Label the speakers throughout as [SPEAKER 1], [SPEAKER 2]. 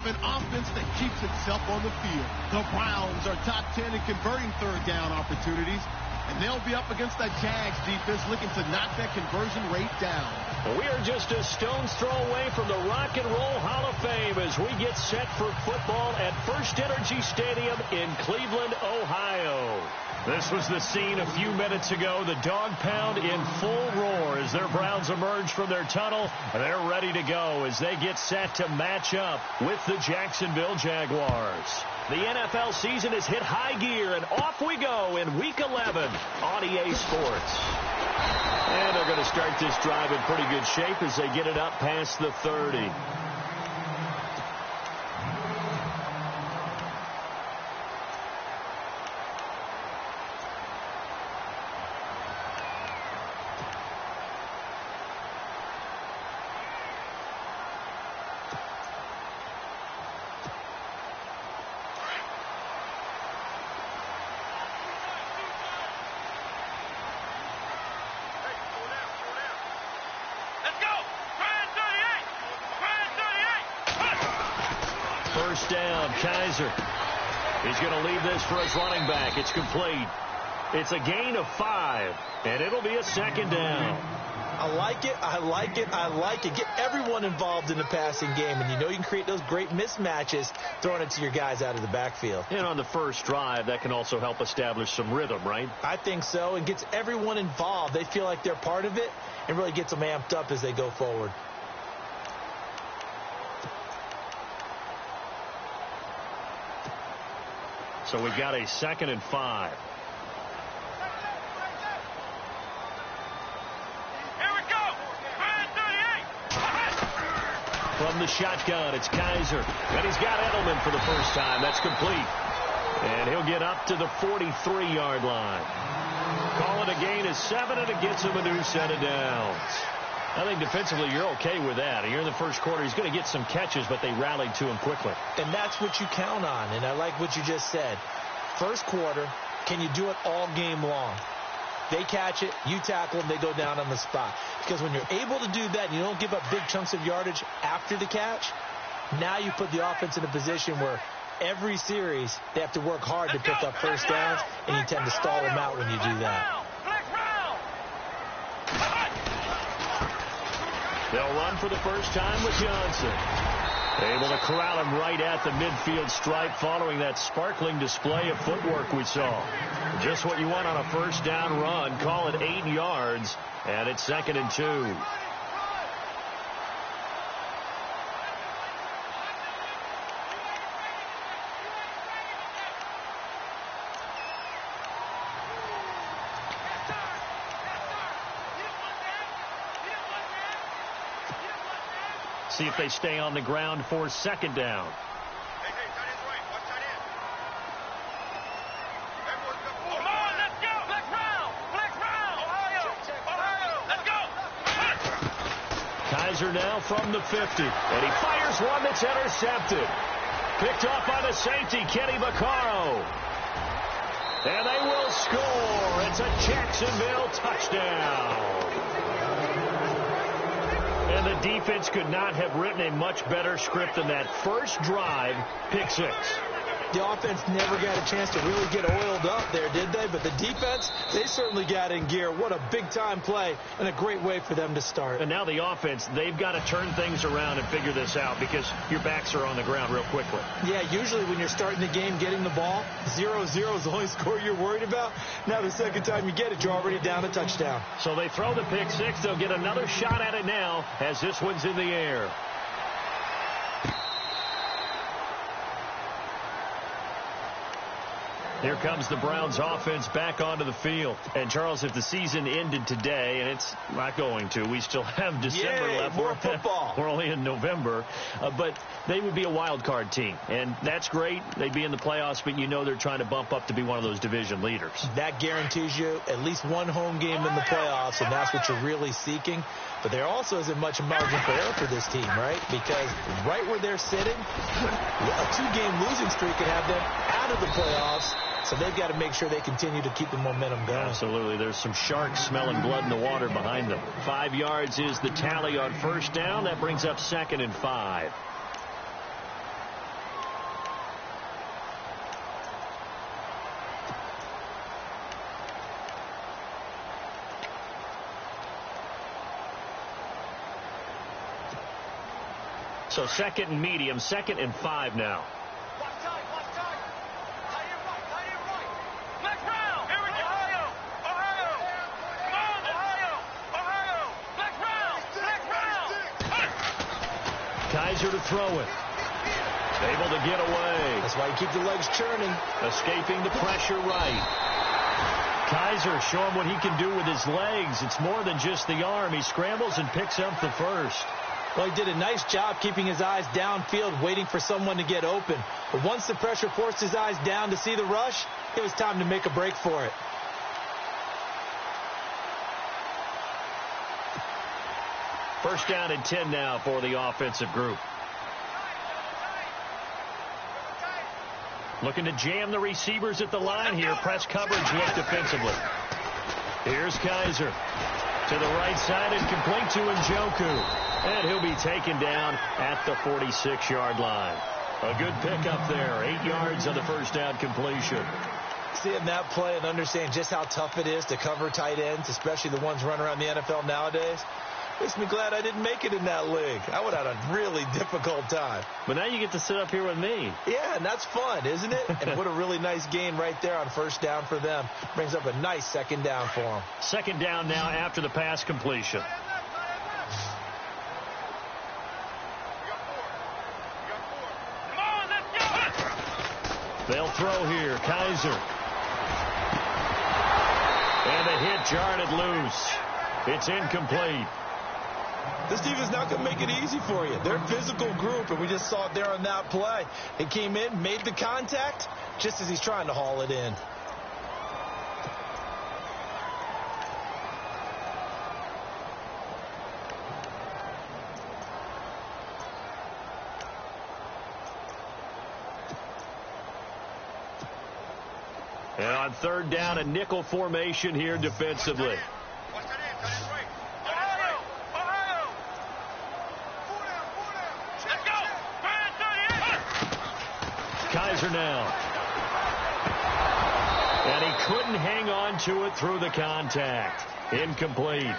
[SPEAKER 1] an offense that keeps itself on the field. The Browns are top 10 in converting third down opportunities, and they'll be up against that Jags defense looking to knock that conversion rate down.
[SPEAKER 2] We are just a stone's throw away from the Rock and Roll Hall of Fame as we get set for football at First Energy Stadium in Cleveland, Ohio. This was the scene a few minutes ago. The dog pound in full roar as their Browns emerge from their tunnel. They're ready to go as they get set to match up with the Jacksonville Jaguars. The NFL season has hit high gear, and off we go in Week 11 on EA Sports. And they're going to start this drive in pretty good shape as they get it up past the 30. First down, Kaiser. He's going to leave this for his running back. It's complete. It's a gain of 5, and it'll be a second down.
[SPEAKER 3] I like it. I like it. I like it. Get everyone involved in the passing game, and you know you can create those great mismatches throwing it to your guys out of the backfield.
[SPEAKER 2] And on the first drive, that can also help establish some rhythm, right?
[SPEAKER 3] I think so, and gets everyone involved. They feel like they're part of it and really gets them amped up as they go forward.
[SPEAKER 2] So we've got a 2nd and 5.
[SPEAKER 4] Here we go. 38.
[SPEAKER 2] From the shotgun, it's Kaiser. And he's got Edelman for the first time. That's complete. And he'll get up to the 43-yard line. Call it a gain of 7, and it gets him a new set of downs. I think defensively you're okay with that. Here in the first quarter, he's going to get some catches, but they rallied to him quickly.
[SPEAKER 3] And that's what you count on, and I like what you just said. First quarter, can you do it all game long? They catch it, you tackle them, they go down on the spot. Because when you're able to do that and you don't give up big chunks of yardage after the catch, now you put the offense in a position where every series they have to work hard to pick up first downs, and you tend to stall them out when you do that.
[SPEAKER 2] They'll run for the first time with Johnson. Able to corral him right at the midfield stripe following that sparkling display of footwork we saw. Just what you want on a first down run. Call it 8 yards, and it's 2nd and 2. See if they stay on the ground for 2nd down.
[SPEAKER 4] Hey, tight end's right. Watch tight end. Come on, let's go. Flex round. Flex round. Ohio. Let's go.
[SPEAKER 2] Kaiser now from the 50. And he fires one that's intercepted. Picked off by the safety, Kenny Vaccaro. And they will score. It's a Jacksonville touchdown. And the defense could not have written a much better script than that first drive, pick 6.
[SPEAKER 3] The offense never got a chance to really get oiled up there, did they? But the defense, they certainly got in gear. What a big-time play and a great way for them to start.
[SPEAKER 2] And now the offense, they've got to turn things around and figure this out because your backs are on the ground real quickly.
[SPEAKER 3] Yeah, usually when you're starting the game, getting the ball, 0-0 is the only score you're worried about. Now the second time you get it, you're already down a touchdown.
[SPEAKER 2] So they throw the pick 6. They'll get another shot at it now as this one's in the air. Here comes the Browns offense back onto the field. And, Charles, if the season ended today, and it's not going to, we still have December left.
[SPEAKER 3] More football.
[SPEAKER 2] We're only in November. But they would be a wild card team. And that's great. They'd be in the playoffs, but you know they're trying to bump up to be one of those division leaders.
[SPEAKER 3] That guarantees you at least one home game in the playoffs, and that's what you're really seeking. But there also isn't much margin for error for this team, right? Because right where they're sitting, a 2-game losing streak could have them out of the playoffs. So they've got to make sure they continue to keep the momentum going.
[SPEAKER 2] Absolutely. There's some sharks smelling blood in the water behind them. 5 yards is the tally on first down. That brings up 2nd and 5. So 2nd and medium, 2nd and 5 now. Kaiser to throw it. Able to get away.
[SPEAKER 3] That's why you keep the legs churning.
[SPEAKER 2] Escaping the pressure right. Kaiser, show him what he can do with his legs. It's more than just the arm. He scrambles and picks up the first.
[SPEAKER 3] Well, he did a nice job keeping his eyes downfield, waiting for someone to get open. But once the pressure forced his eyes down to see the rush, it was time to make a break for it.
[SPEAKER 2] First down and 10 now for the offensive group. Looking to jam the receivers at the line here. Press coverage look defensively. Here's Kaiser. To the right side and complete to Njoku. And he'll be taken down at the 46-yard line. A good pickup there. 8 yards on the first down completion.
[SPEAKER 3] Seeing that play and understanding just how tough it is to cover tight ends, especially the ones running around the NFL nowadays, makes me glad I didn't make it in that league. I would have had a really difficult time.
[SPEAKER 2] But now you get to sit up here with me.
[SPEAKER 3] Yeah, and that's fun, isn't it? And what a really nice gain right there on first down for them. Brings up a nice second down for them.
[SPEAKER 2] Second down now after the pass completion. They'll throw here. Kaiser. And the hit jarred it loose. It's incomplete.
[SPEAKER 3] This defense not going to make it easy for you. They're a physical group, and we just saw it there on that play. He came in, made the contact, just as he's trying to haul it in.
[SPEAKER 2] And on third down, a nickel formation here defensively. Kaiser now. And he couldn't hang on to it through the contact. Incomplete.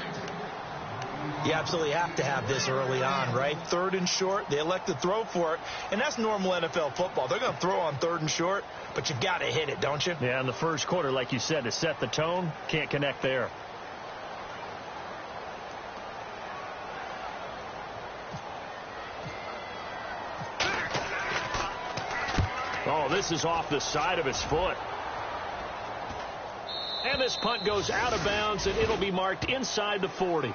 [SPEAKER 3] You absolutely have to have this early on, right? Third and short, they elect to throw for it, and that's normal NFL football. They're going to throw on third and short, but you got to hit it, don't you?
[SPEAKER 2] Yeah, in the first quarter, like you said, to set the tone, can't connect there. Oh, this is off the side of his foot. And this punt goes out of bounds, and it'll be marked inside the 40.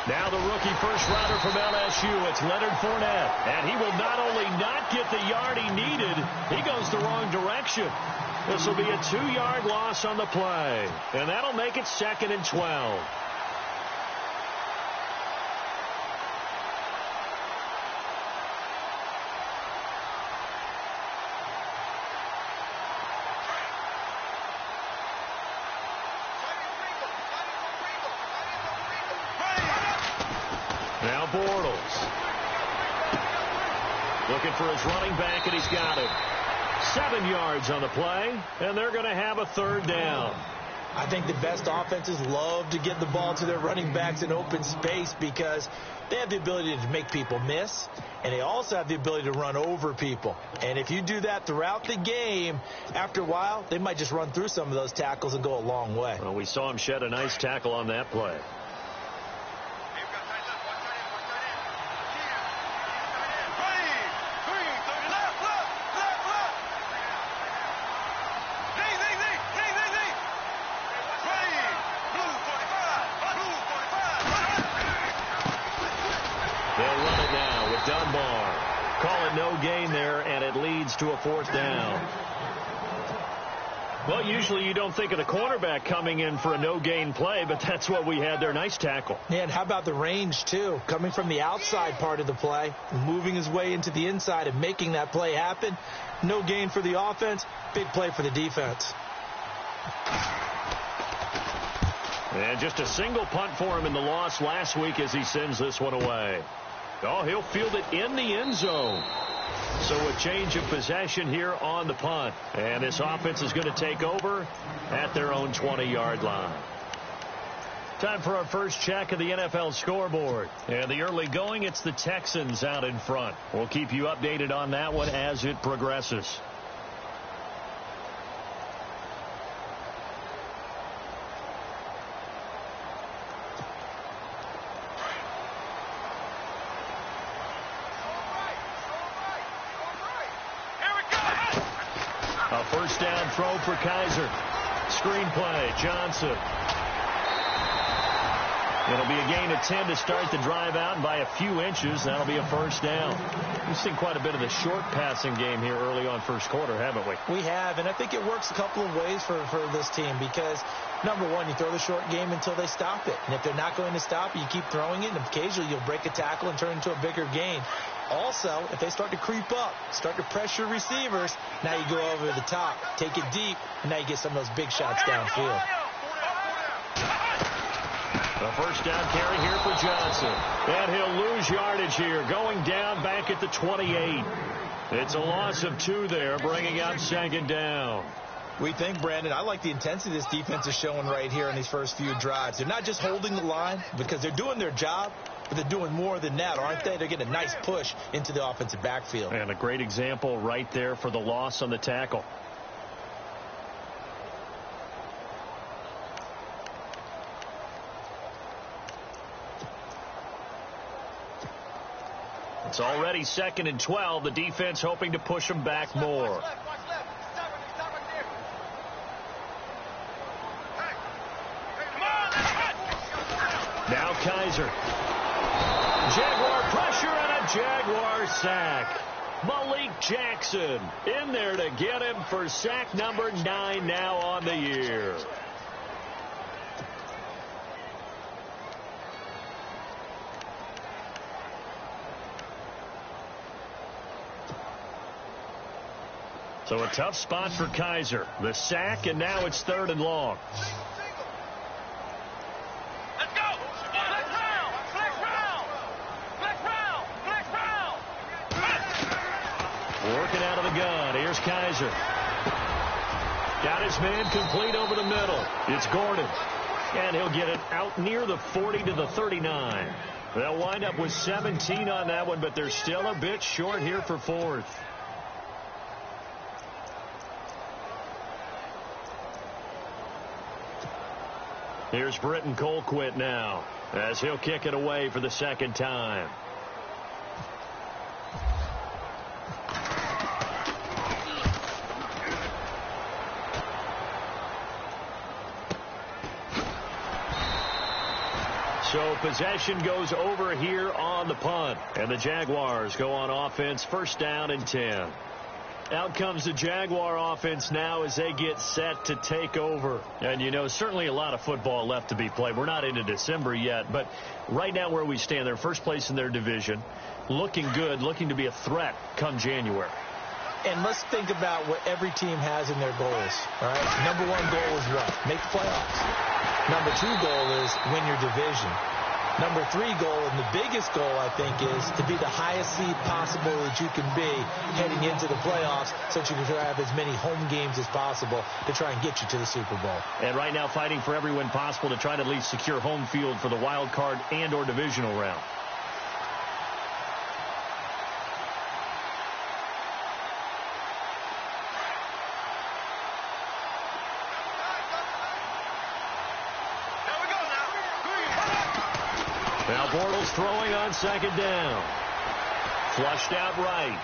[SPEAKER 2] Now the rookie first-rounder from LSU, it's Leonard Fournette. And he will not only not get the yard he needed, he goes the wrong direction. This will be a 2-yard loss on the play. And that'll make it 2nd and 12. Now Bortles. Looking for his running back, and he's got him. 7 yards on the play, and they're going to have a third down.
[SPEAKER 3] I think the best offenses love to get the ball to their running backs in open space because they have the ability to make people miss, and they also have the ability to run over people. And if you do that throughout the game, after a while, they might just run through some of those tackles and go a long way.
[SPEAKER 2] Well, we saw him shed a nice tackle on that play. leads to a 4th down. Well, usually you don't think of the cornerback coming in for a no-gain play, but that's what we had there. Nice tackle.
[SPEAKER 3] Yeah, and how about the range, too? Coming from the outside part of the play, moving his way into the inside and making that play happen. No gain for the offense, big play for the defense.
[SPEAKER 2] And just a single punt for him in the loss last week as he sends this one away. Oh, he'll field it in the end zone. So a change of possession here on the punt. And this offense is going to take over at their own 20-yard line. Time for our first check of the NFL scoreboard. And the early going, it's the Texans out in front. We'll keep you updated on that one as it progresses. First down throw for Kaiser. Screenplay, Johnson. It'll be a gain of 10 to start the drive out, and by a few inches, that'll be a first down. We've seen quite a bit of the short passing game here early on first quarter, haven't we?
[SPEAKER 3] We have, and I think it works a couple of ways for this team because, number one, you throw the short game until they stop it. And if they're not going to stop it, you keep throwing it, and occasionally you'll break a tackle and turn it into a bigger gain. Also, if they start to creep up, start to pressure receivers, now you go over the top, take it deep, and now you get some of those big shots downfield.
[SPEAKER 2] The first down carry here for Johnson. And he'll lose yardage here, going down back at the 28. It's a loss of 2 there, bringing up second down.
[SPEAKER 3] We think, Brandon, I like the intensity this defense is showing right here in these first few drives. They're not just holding the line because they're doing their job, but they're doing more than that, aren't they? They're getting a nice push into the offensive backfield.
[SPEAKER 2] And a great example right there for the loss on the tackle. It's already 2nd and 12. The defense hoping to push them back more. Now Kaiser. Jaguar pressure and a Jaguar sack. Malik Jackson in there to get him for sack number 9 now on the year. So a tough spot for Kaiser. The sack, and now it's 3rd and long.
[SPEAKER 4] Let's go! Flex round! Flex round! Flex round! Flex round!
[SPEAKER 2] Working out of the gun. Here's Kaiser. Got his man complete over the middle. It's Gordon. And he'll get it out near the 40 to the 39. They'll wind up with 17 on that one, but they're still a bit short here for 4th. Here's Britton Colquitt now as he'll kick it away for the 2nd time. So possession goes over here on the punt, and the Jaguars go on offense, 1st down and 10. Out comes the Jaguar offense now as they get set to take over. And, you know, certainly a lot of football left to be played. We're not into December yet, but right now where we stand, they're first place in their division, looking good, looking to be a threat come January.
[SPEAKER 3] And let's think about what every team has in their goals, all right? Number 1 goal is what? Make the playoffs. Number 2 goal is win your division. Number 3 goal, and the biggest goal, I think, is to be the highest seed possible that you can be heading into the playoffs so that you can have as many home games as possible to try and get you to the Super Bowl.
[SPEAKER 2] And right now fighting for every win possible to try to at least secure home field for the wild card and or divisional round. Now Bortles throwing on 2nd down. Flushed out right.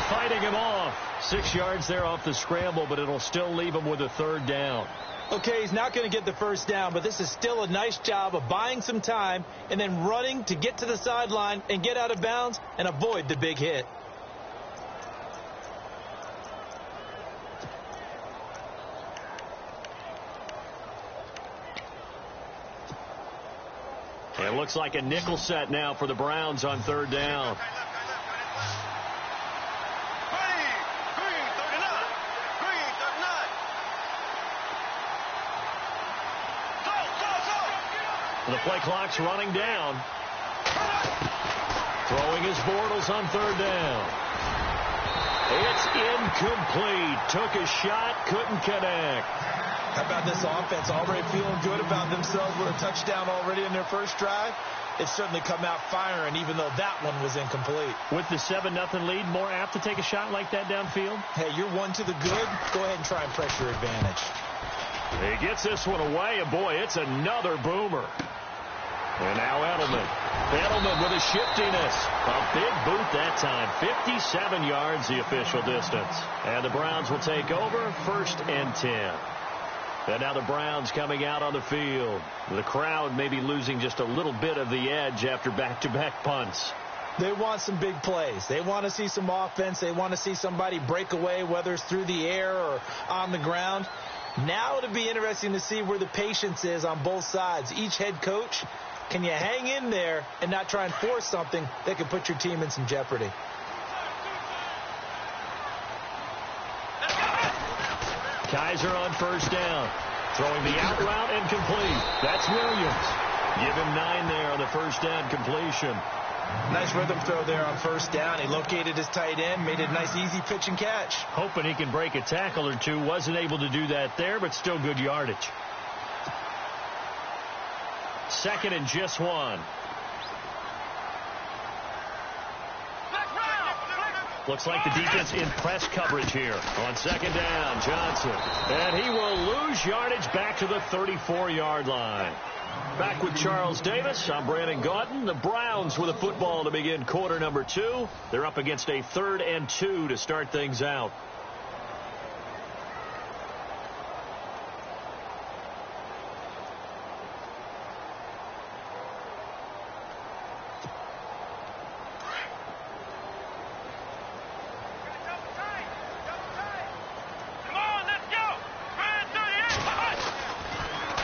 [SPEAKER 2] Fighting him off. 6 yards there off the scramble, but it'll still leave him with a 3rd down.
[SPEAKER 3] Okay, he's not going to get the 1st down, but this is still a nice job of buying some time and then running to get to the sideline and get out of bounds and avoid the big hit.
[SPEAKER 2] It looks like a nickel set now for the Browns on third down. The play clock's running down. Throwing his Bortles on third down. It's incomplete. Took a shot, couldn't connect.
[SPEAKER 3] How about this offense already feeling good about themselves with a touchdown already in their first drive? It's certainly come out firing, even though that one was incomplete.
[SPEAKER 2] With the 7-0 lead, more apt to take a shot like that downfield?
[SPEAKER 3] Hey, you're one to the good. Go ahead and try and press your advantage.
[SPEAKER 2] He gets this one away, and boy, it's another boomer. And now Edelman. Edelman with a shiftiness. A big boot that time. 57 yards the official distance. And the Browns will take over 1st and 10. And now the Browns coming out on the field. The crowd may be losing just a little bit of the edge after back-to-back punts.
[SPEAKER 3] They want some big plays. They want to see some offense. They want to see somebody break away, whether it's through the air or on the ground. Now it'll be interesting to see where the patience is on both sides. Each head coach, can you hang in there and not try and force something that could put your team in some jeopardy?
[SPEAKER 2] Kaiser on first down. Throwing the out route and complete. That's Williams. Give him 9 there on the first down completion.
[SPEAKER 3] Nice rhythm throw there on first down. He located his tight end, made it a nice easy pitch and catch.
[SPEAKER 2] Hoping he can break a tackle or two. Wasn't able to do that there, but still good yardage. 2nd and just 1. Looks like the defense in press coverage here. On 2nd down, Johnson. And he will lose yardage back to the 34-yard line. Back with Charles Davis. I'm Brandon Gaudin. The Browns with the football to begin quarter number 2. They're up against a 3rd and 2 to start things out.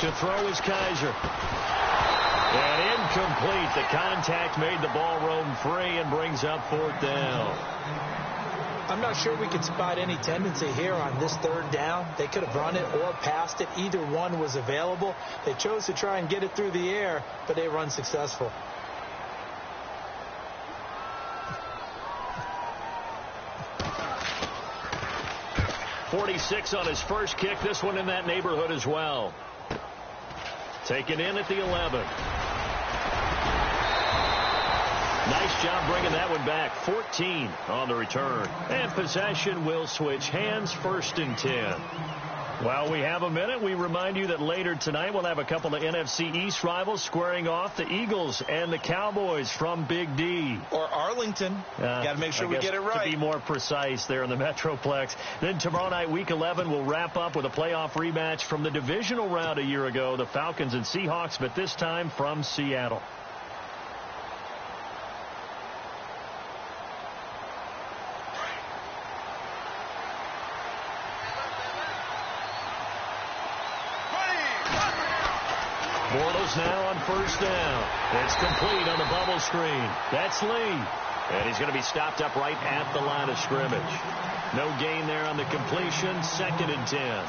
[SPEAKER 2] To throw is Kaiser. And incomplete. The contact made the ball roam free and brings up 4th down.
[SPEAKER 3] I'm not sure we could spot any tendency here on this 3rd down. They could have run it or passed it. Either one was available. They chose to try and get it through the air, but they were unsuccessful.
[SPEAKER 2] .46 on his first kick. This one in that neighborhood as well. Taken in at the 11. Nice job bringing that one back. 14 on the return. And possession will switch hands. 1st and 10. While we have a minute, we remind you that later tonight we'll have a couple of NFC East rivals squaring off, the Eagles and the Cowboys from Big D.
[SPEAKER 3] Or Arlington. Got to make sure we get it right.
[SPEAKER 2] To be more precise there in the Metroplex. Then tomorrow night, Week 11, we'll wrap up with a playoff rematch from the divisional round a year ago, the Falcons and Seahawks, but this time from Seattle. Bortles now on first down. It's complete on the bubble screen. That's Lee. And he's going to be stopped up right at the line of scrimmage. No gain there on the completion. 2nd and 10.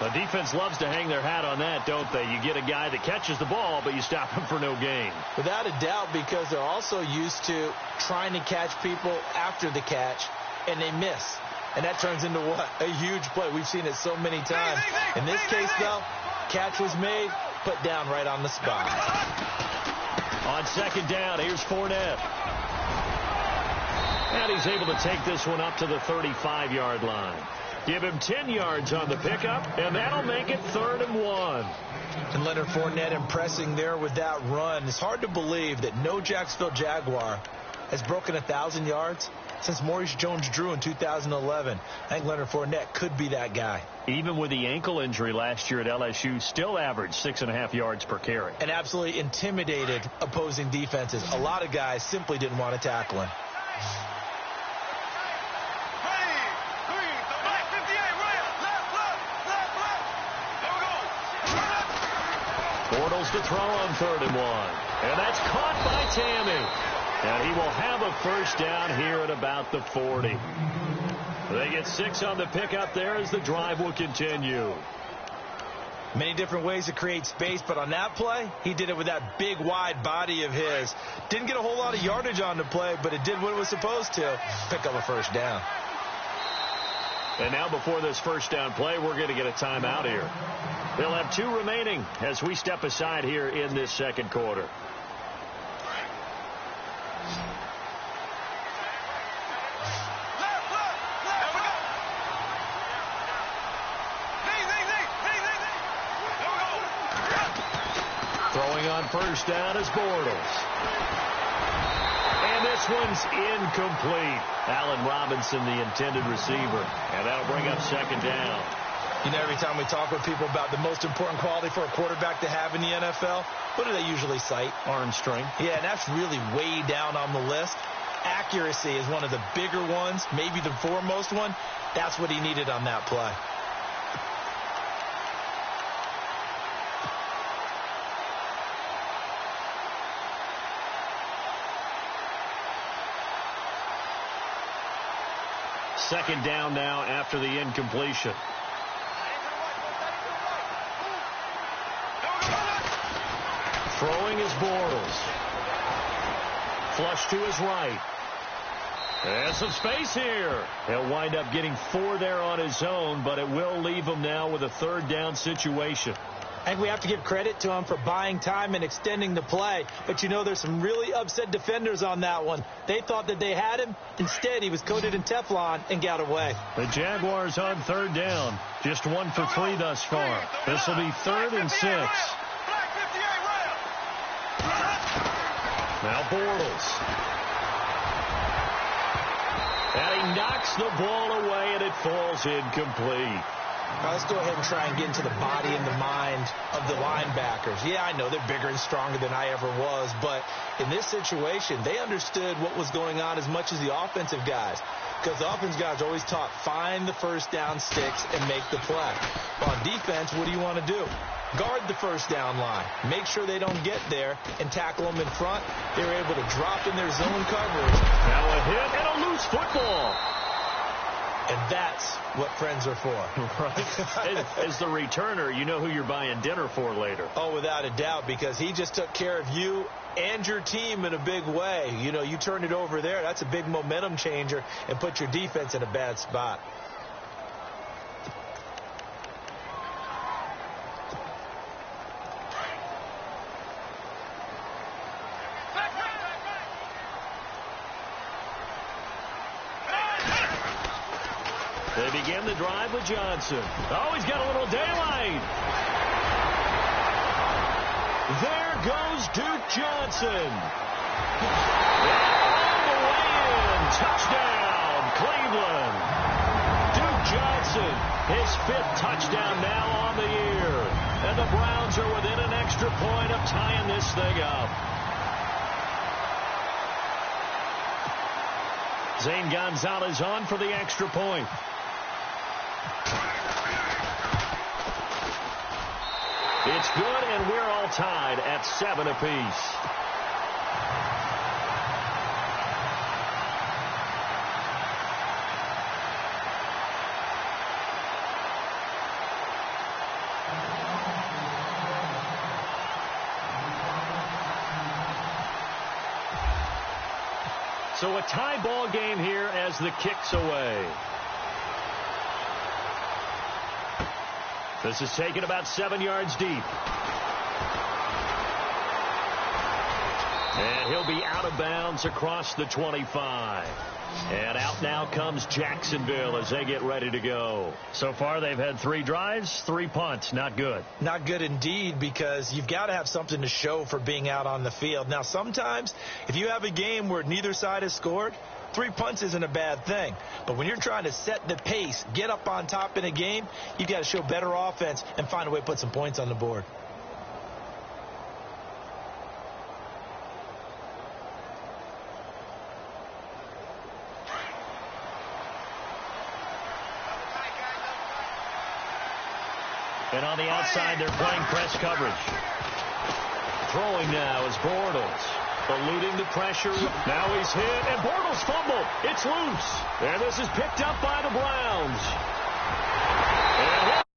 [SPEAKER 2] The defense loves to hang their hat on that, don't they? You get a guy that catches the ball, but you stop him for no gain.
[SPEAKER 3] Without a doubt, because they're also used to trying to catch people after the catch, and they miss. And that turns into what? A huge play. We've seen it so many times. In this case, though, catch was made. Put down right on the spot.
[SPEAKER 2] On 2nd down, here's Fournette. And he's able to take this one up to the 35-yard line. Give him 10 yards on the pickup, and that'll make it 3rd and 1.
[SPEAKER 3] And Leonard Fournette impressing there with that run. It's hard to believe that no Jacksonville Jaguar has broken 1,000 yards since Maurice Jones-Drew in 2011. I think Leonard Fournette could be that guy.
[SPEAKER 2] Even with the ankle injury last year at LSU, still averaged 6.5 yards per carry.
[SPEAKER 3] And absolutely intimidated opposing defenses. A lot of guys simply didn't want to tackle him.
[SPEAKER 2] Bortles to throw on 3rd and 1. And that's caught by Tammy. And he will have a first down here at about the 40. They get 6 on the pickup there as the drive will continue.
[SPEAKER 3] Many different ways to create space, but on that play, he did it with that big, wide body of his. Didn't get a whole lot of yardage on the play, but it did what it was supposed to. Pick up a first down.
[SPEAKER 2] And now before this first down play, we're going to get a timeout here. They'll have 2 remaining as we step aside here in this second quarter. Throwing on first down is Bortles. And this one's incomplete. Allen Robinson, the intended receiver. And that'll bring up second down.
[SPEAKER 3] You know, every time we talk with people about the most important quality for a quarterback to have in the NFL, what do they usually cite?
[SPEAKER 2] Arm strength.
[SPEAKER 3] Yeah, and that's really way down on the list. Accuracy is one of the bigger ones, maybe the foremost one. That's what he needed on that play.
[SPEAKER 2] Second down now after the incompletion. Throwing is Bortles. Flush to his right. And some space here. He'll wind up getting 4 there on his own, but it will leave him now with a third down situation.
[SPEAKER 3] I think we have to give credit to him for buying time and extending the play. But, you know, there's some really upset defenders on that one. They thought that they had him. Instead, he was coated in Teflon and got away.
[SPEAKER 2] The Jaguars on third down. Just 1 for 3 thus far. This will be 3rd and 6. Now Bortles. And he knocks the ball away, and it falls incomplete.
[SPEAKER 3] Now let's go ahead and try and get into the body and the mind of the linebackers. Yeah, I know they're bigger and stronger than I ever was, but in this situation, they understood what was going on as much as the offensive guys. Because the offensive guys are always taught, find the first down sticks and make the play. On defense, what do you want to do? Guard the first down line. Make sure they don't get there and tackle them in front. They were able to drop in their zone coverage.
[SPEAKER 2] Now a hit and a loose football.
[SPEAKER 3] And that's what friends are for.
[SPEAKER 2] Right. As the returner, you know who you're buying dinner for later.
[SPEAKER 3] Oh, without a doubt, because he just took care of you and your team in a big way. You know, you turn it over there, that's a big momentum changer and put your defense in a bad spot.
[SPEAKER 2] They begin the drive with Johnson. Oh, he's got a little daylight. There goes Duke Johnson. And all the way in. Touchdown, Cleveland. Duke Johnson, his 5th touchdown now on the year. And the Browns are within an extra point of tying this thing up. Zane Gonzalez on for the extra point. It's good, and we're all tied at 7 apiece. So a tie ball game here as the kick's away. This is taken about 7 yards deep. And he'll be out of bounds across the 25. And out now comes Jacksonville as they get ready to go. So far they've had 3 drives, 3 punts. Not good.
[SPEAKER 3] Not good indeed, because you've got to have something to show for being out on the field. Now sometimes if you have a game where neither side has scored, 3 punts isn't a bad thing. But when you're trying to set the pace, get up on top in a game, you've got to show better offense and find a way to put some points on the board. And on the outside, they're playing press coverage.
[SPEAKER 2] Throwing now is Bortles. Eluding the pressure. Now he's hit, and Bortles fumbled. It's loose. And this is picked up by the Browns. And